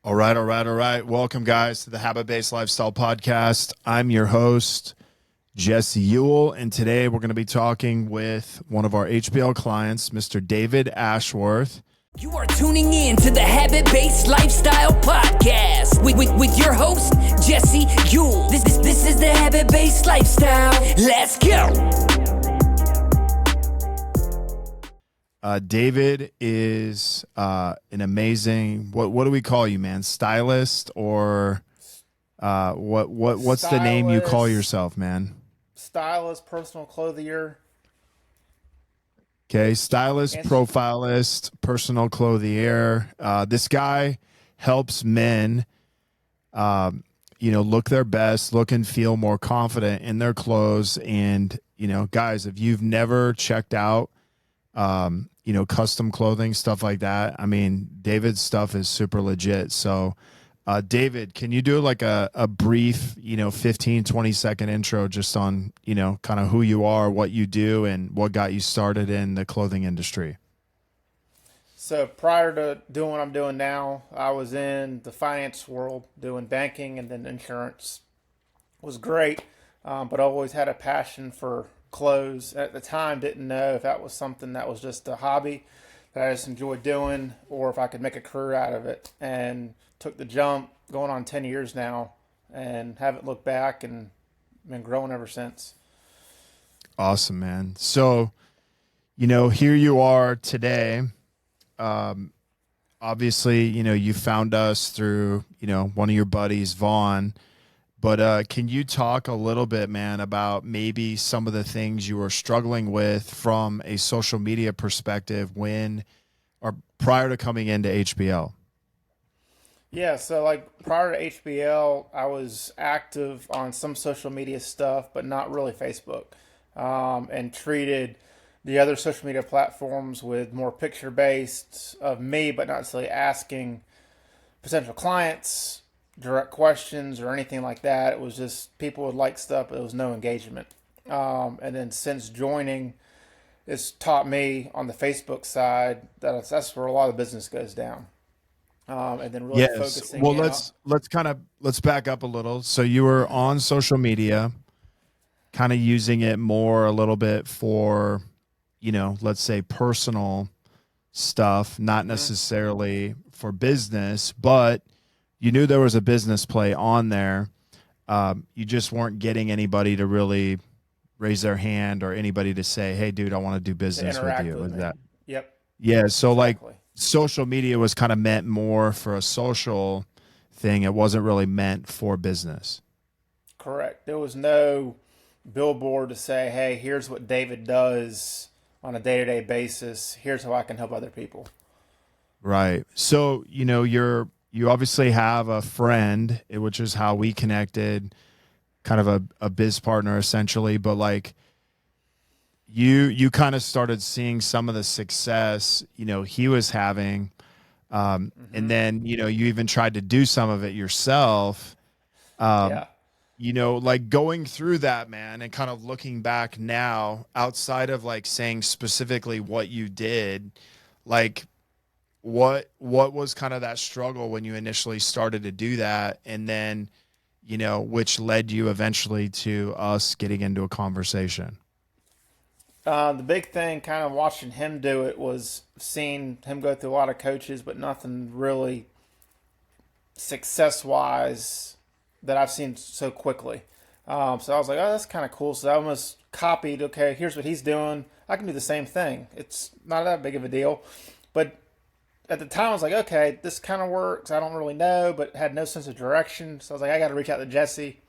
All right, all right, all right. Welcome, guys, to the Habit-Based Lifestyle Podcast. I'm your host, Jesse Ewell, and today we're going to be talking with one of our HBL clients, Mr. David Ashworth. You are tuning in to the Habit-Based Lifestyle Podcast with your host, Jesse Ewell. This is the Habit-Based Lifestyle. Let's go. David is an amazing, what do we call you, man? Stylist or what's Stylist, the name you call yourself, man? Stylist, personal clothier. Okay, stylist, profilist, personal clothier. This guy helps men, look their best, look and feel more confident in their clothes. And, guys, if you've never checked out, custom clothing, stuff like that, I mean, David's stuff is super legit. So, David, can you do like a brief, 15, 20-second intro just on, kind of who you are, what you do, and what got you started in the clothing industry? So prior to doing what I'm doing now, I was in the finance world doing banking and then insurance. It was great, but I always had a passion for clothes. At the time, didn't know if that was something that was just a hobby that I just enjoyed doing or if I could make a career out of it. And took the jump, going on 10 years now, and haven't looked back and been growing ever since. Awesome, man. So, here you are today. Obviously, you found us through, one of your buddies, Vaughn. But can you talk a little bit, man, about maybe some of the things you were struggling with from a social media perspective when or prior to coming into HBL? Yeah, so like prior to HBL, I was active on some social media stuff, but not really Facebook, and treated the other social media platforms with more picture-based of me, but not necessarily asking potential clients direct questions or anything like that. It was just people would like stuff, but there was no engagement. And then since joining, it's taught me on the Facebook side that that's where a lot of business goes down. And then really focusing. Well, let's back up a little. So you were on social media, kind of using it more a little bit for, let's say personal stuff, not necessarily for business, but you knew there was a business play on there. You just weren't getting anybody to really raise their hand or anybody to say, "Hey, dude, I want to do business with you." With that? Yep. Yeah. So exactly. Like social media was kind of meant more for a social thing. It wasn't really meant for business. Correct. There was no billboard to say, "Hey, here's what David does on a day-to-day basis. Here's how I can help other people." Right. So, you obviously have a friend, which is how we connected, kind of a biz partner essentially, but like you kind of started seeing some of the success, he was having. And then, you even tried to do some of it yourself. Like going through that, man, and kind of looking back now outside of like saying specifically what you did, like what was kind of that struggle when you initially started to do that, and then which led you eventually to us getting into a conversation? The big thing kind of watching him do it was seeing him go through a lot of coaches, but nothing really success-wise that I've seen so quickly. So I was like, oh, that's kind of cool. So I almost copied, okay, here's what he's doing. I can do the same thing. It's not that big of a deal. But at the time, I was like, okay, this kind of works. I don't really know, but had no sense of direction. So I was like, I got to reach out to Jesse,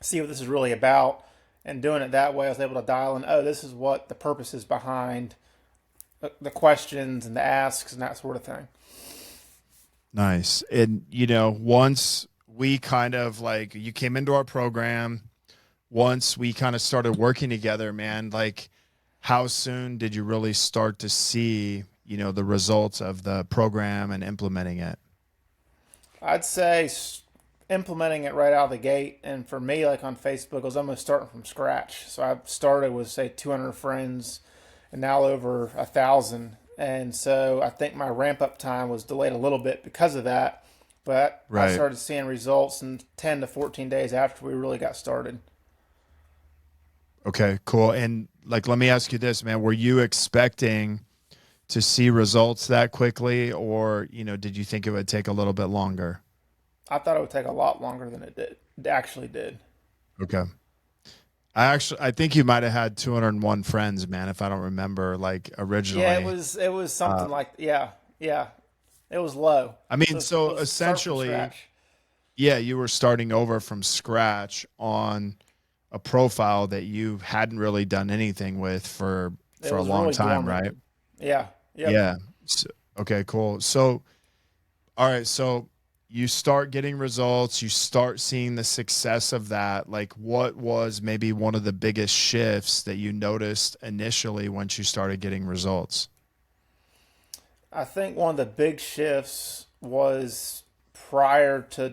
see what this is really about. And doing it that way, I was able to dial in, oh, this is what the purpose is behind the questions and the asks and that sort of thing. Nice. And, once we kind of like, you came into our program, once we kind of started working together, man, like how soon did you really start to see the results of the program and implementing it? I'd say implementing it right out of the gate. And for me, like on Facebook, I was almost starting from scratch. So I started with, say, 200 friends and now over 1,000. And so I think my ramp up time was delayed a little bit because of that. but I Right. started seeing results in 10 to 14 days after we really got started. Okay, cool. And like, let me ask you this, man, were you expecting to see results that quickly, or, did you think it would take a little bit longer? I thought it would take a lot longer than it did. It actually did. Okay. I think you might have had 201 friends, man, if I don't remember, like Yeah, originally. it was something like yeah. It was low. I mean, It so was start from essentially, scratch. yeah, you were starting over from scratch on a profile that you hadn't really done anything with for It a was long really time, dormant. right? Yeah. Yep. Yeah. So, okay, cool. So, all right, so you start getting results, you start seeing the success of that. Like, what was maybe one of the biggest shifts that you noticed initially once you started getting results? I think one of the big shifts was prior to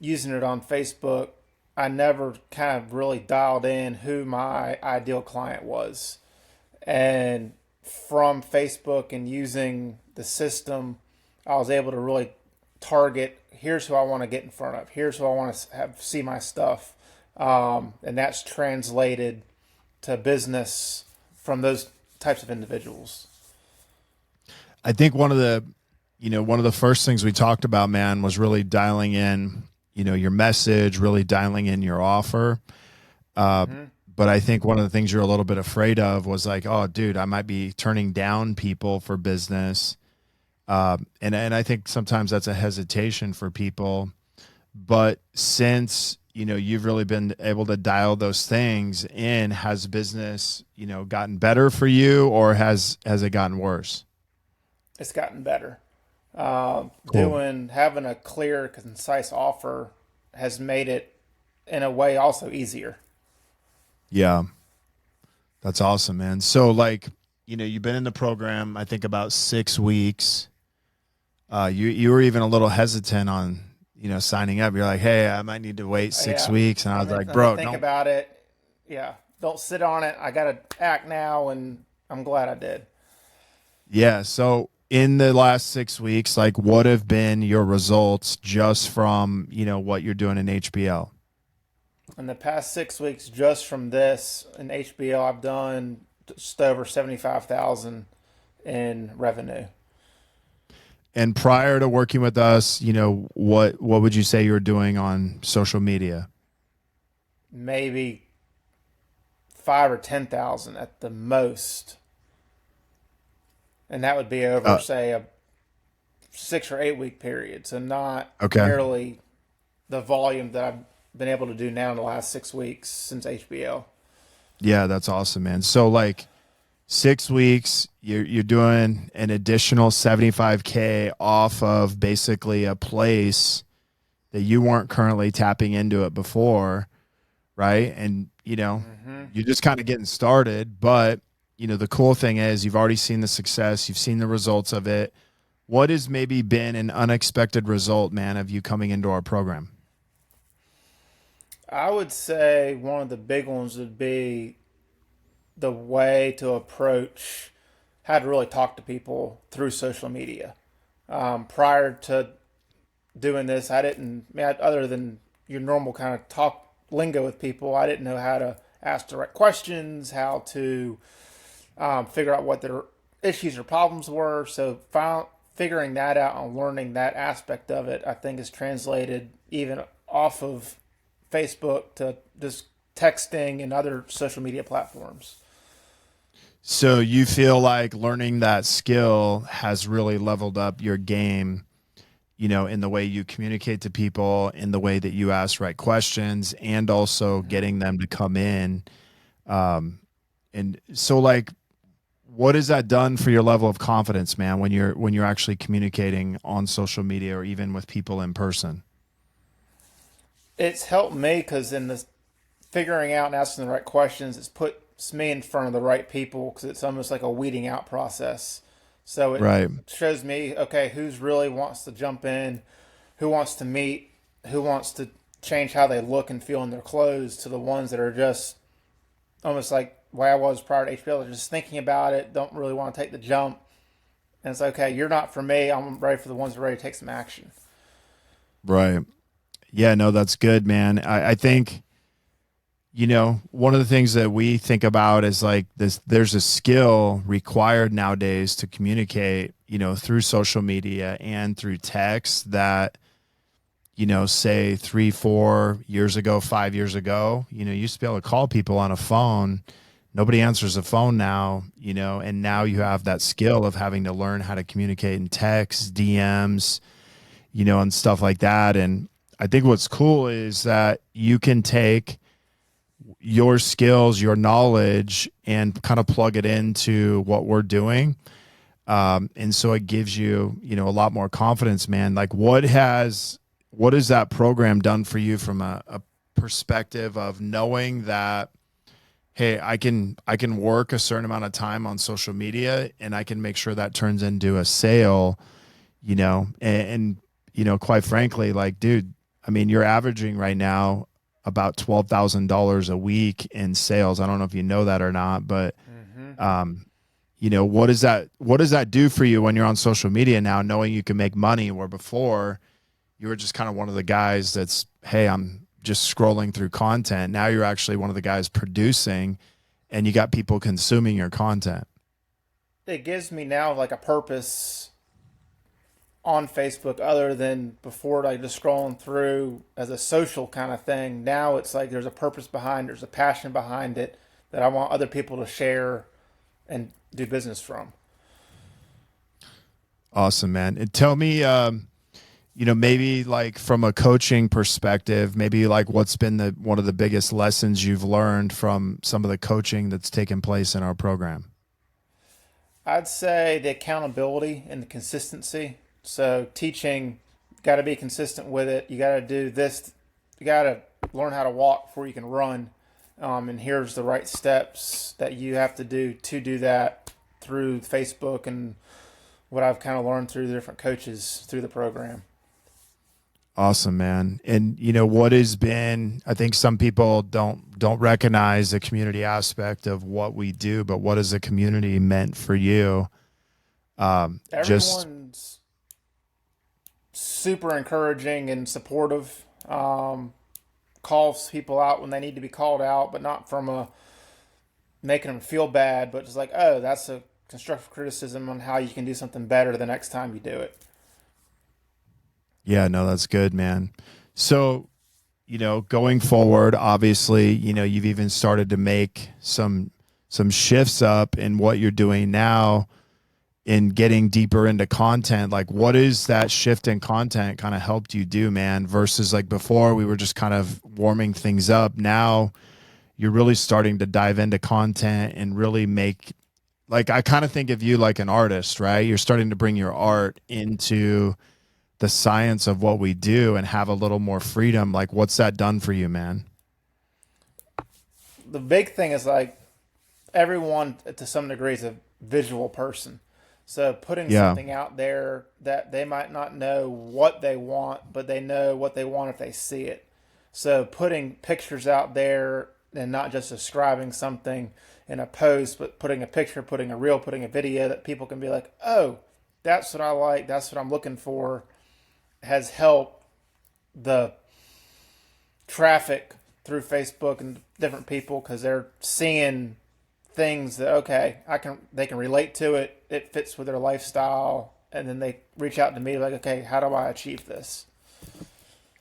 using it on Facebook, I never kind of really dialed in who my ideal client was. And from Facebook and using the system, I was able to really target here's who I want to get in front of, here's who I want to have see my stuff. And that's translated to business from those types of individuals. I think one of the first things we talked about, man, was really dialing in, your message, really dialing in your offer. But I think one of the things you're a little bit afraid of was like, oh, dude, I might be turning down people for business. And I think sometimes that's a hesitation for people. But since, you've really been able to dial those things in, has business, gotten better for you, or has it gotten worse? It's gotten better. Cool. Having a clear, concise offer has made it in a way also easier. Yeah. That's awesome, man. So like, you've been in the program, I think about 6 weeks. You were even a little hesitant on, signing up. You're like, hey, I might need to wait 6 weeks. And I was like, Let me bro, think don't. about it. Yeah, don't sit on it. I got to act now, and I'm glad I did. Yeah. So in the last 6 weeks, like what have been your results just from, what you're doing in HBL? In the past 6 weeks, just from this in HBL, I've done just over 75,000 in revenue. And prior to working with us, what would you say you were doing on social media? Maybe 5 or 10,000 at the most, and that would be over, Uh, say, a 6 or 8 week period. So not okay. nearly the volume that I've been able to do now in the last 6 weeks since HBL. Yeah, that's awesome, man. So like 6 weeks, you're doing an additional 75K off of basically a place that you weren't currently tapping into it before, right? And you're just kind of getting started, but the cool thing is you've already seen the success, you've seen the results of it. What has maybe been an unexpected result, man, of you coming into our program? I would say one of the big ones would be the way to approach how to really talk to people through social media. Prior to doing this, I didn't, other than your normal kind of talk lingo with people, I didn't know how to ask direct questions, how to figure out what their issues or problems were. So figuring that out and learning that aspect of it, I think, is translated even off of Facebook to just texting and other social media platforms. So you feel like learning that skill has really leveled up your game, in the way you communicate to people, in the way that you ask right questions, and also getting them to come in. And so like, what has that done for your level of confidence, man, when you're actually communicating on social media or even with people in person? It's helped me because in the figuring out and asking the right questions, it's puts me in front of the right people because it's almost like a weeding out process. So it Right. shows me, okay, who's really wants to jump in, who wants to meet, who wants to change how they look and feel in their clothes, to the ones that are just almost like where I was prior to HBL, just thinking about it, don't really want to take the jump. And it's like, okay, you're not for me. I'm ready for the ones that are ready to take some action. Right. Yeah, no, that's good, man. I think, one of the things that we think about is like this, there's a skill required nowadays to communicate, through social media and through text that, say 3, 4 years ago, 5 years ago, you used to be able to call people on a phone. Nobody answers the phone now, and now you have that skill of having to learn how to communicate in text, DMs, and stuff like that. And I think what's cool is that you can take your skills, your knowledge, and kind of plug it into what we're doing. And so it gives you, a lot more confidence, man. Like what has that program done for you from a perspective of knowing that, hey, I can work a certain amount of time on social media and I can make sure that turns into a sale, and quite frankly, like, dude, I mean, you're averaging right now about $12,000 a week in sales. I don't know if you know that or not, but what does that do for you when you're on social media now, knowing you can make money where before you were just kind of one of the guys that's, hey, I'm just scrolling through content. Now you're actually one of the guys producing and you got people consuming your content. It gives me now like a purpose on Facebook other than before, like just scrolling through as a social kind of thing. Now it's like there's a purpose behind, there's a passion behind it that I want other people to share and do business from. Awesome, man. And tell me, maybe like from a coaching perspective, maybe like what's been one of the biggest lessons you've learned from some of the coaching that's taken place in our program? I'd say the accountability and the consistency. So teaching, got to be consistent with it. You got to do this. You got to learn how to walk before you can run. And here's the right steps that you have to do that through Facebook and what I've kind of learned through the different coaches through the program. Awesome, man. And what has been, I think some people don't recognize the community aspect of what we do, but what has the community meant for you? Everyone's super encouraging and supportive. Calls people out when they need to be called out, but not from a making them feel bad, but just like, oh, that's a constructive criticism on how you can do something better the next time you do it. Yeah, no, that's good, man. So, going forward, obviously, you've even started to make some shifts up in what you're doing now in getting deeper into content. Like, what is that shift in content kind of helped you do, man, versus like before we were just kind of warming things up. Now you're really starting to dive into content and really make, like, I kind of think of you like an artist, right? You're starting to bring your art into the science of what we do and have a little more freedom. Like, what's that done for you, man? The big thing is like everyone to some degree is a visual person. So putting something out there that they might not know what they want, but they know what they want if they see it. So putting pictures out there and not just describing something in a post, but putting a picture, putting a reel, putting a video that people can be like, oh, that's what I like, that's what I'm looking for, has helped the traffic through Facebook and different people because they're seeing things that, okay, they can relate to it. It fits with their lifestyle. And then they reach out to me like, okay, how do I achieve this?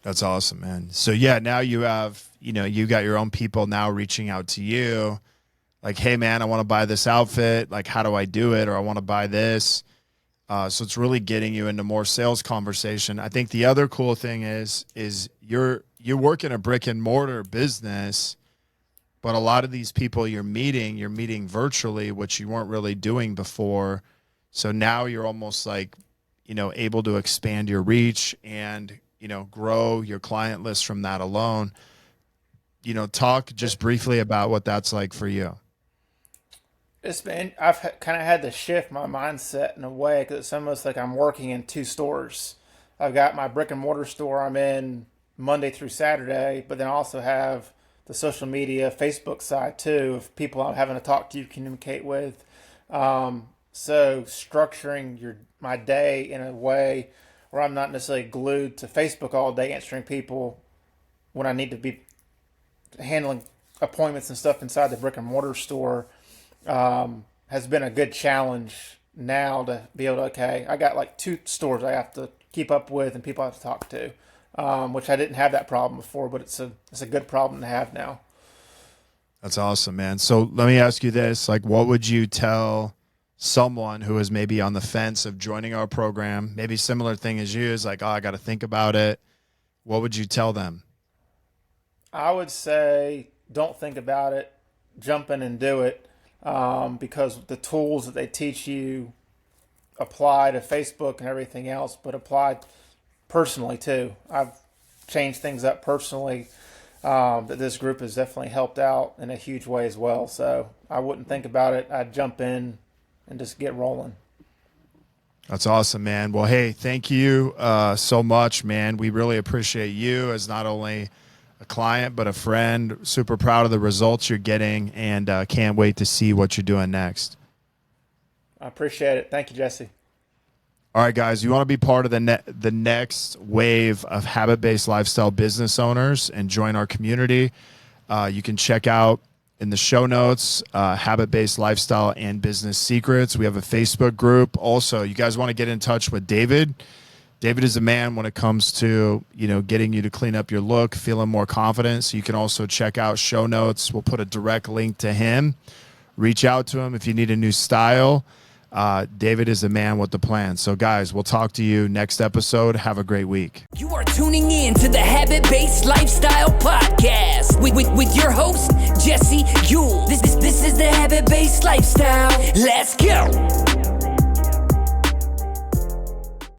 That's awesome, man. So yeah, now you have, you got your own people now reaching out to you like, hey man, I want to buy this outfit. Like, how do I do it? Or I want to buy this. So it's really getting you into more sales conversation. I think the other cool thing is you work in a brick and mortar business, but a lot of these people you're meeting virtually, which you weren't really doing before. So now you're almost like, able to expand your reach and, grow your client list from that alone. Talk just briefly about what that's like for you. I've kind of had to shift my mindset in a way because it's almost like I'm working in two stores. I've got my brick and mortar store I'm in Monday through Saturday, but then I also have the social media, Facebook side too, of people I'm having to talk to, communicate with. So structuring my day in a way where I'm not necessarily glued to Facebook all day answering people when I need to be handling appointments and stuff inside the brick and mortar store, has been a good challenge now to be able to, okay, I got like 2 stores I have to keep up with and people I have to talk to, which I didn't have that problem before, but it's a good problem to have now. That's awesome, man. So let me ask you this, like, what would you tell someone who is maybe on the fence of joining our program, maybe similar thing as you, is like, oh, I got to think about it. What would you tell them? I would say don't think about it, jump in and do it, because the tools that they teach you apply to Facebook and everything else, but apply personally too. I've changed things up personally, that this group has definitely helped out in a huge way as well. So I wouldn't think about it. I'd jump in and just get rolling. That's awesome, man. Well, hey, thank you so much, man. We really appreciate you as not only a client, but a friend. Super proud of the results you're getting, and can't wait to see what you're doing next. I appreciate it. Thank you, Jesse. All right, guys, you want to be part of the next wave of habit-based lifestyle business owners and join our community. You can check out in the show notes, habit-based lifestyle and business secrets. We have a Facebook group. Also, you guys want to get in touch with David. David is a man when it comes to, getting you to clean up your look, feeling more confident. So you can also check out show notes. We'll put a direct link to him. Reach out to him if you need a new style. David is a man with the plan. So guys, we'll talk to you next episode. Have a great week. You are tuning in to the Habit-Based Lifestyle Podcast with your host, Jesse Ewell. This is the Habit-Based Lifestyle. Let's go.